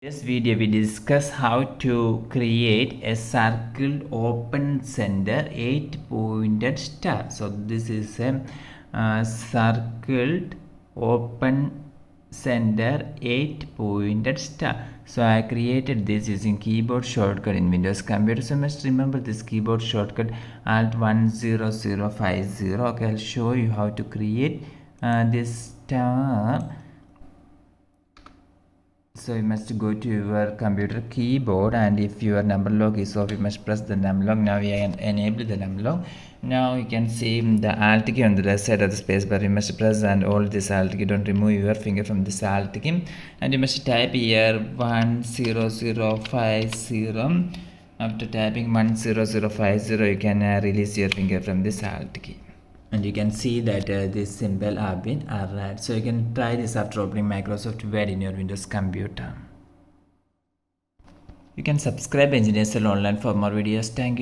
This video we discuss how to create a circled open center 8-pointed star. So this is a circled open center 8-pointed star. So I created this using keyboard shortcut in Windows computer. So must remember this keyboard shortcut Alt 10050. Okay, I'll show you how to create this star. So you must go to your computer keyboard, and if your number lock is off, you must press the number lock. Now we enable the number lock. Now you can see the alt key on the left side of the space bar. You must press and hold this alt key. Don't remove your finger from this alt key, and you must type here 10050. After typing 10050, you can release your finger from this alt key. And you can see that this symbol have been right. So you can try this after opening Microsoft Word in your Windows computer. You can subscribe Engineers Online for more videos. Thank you.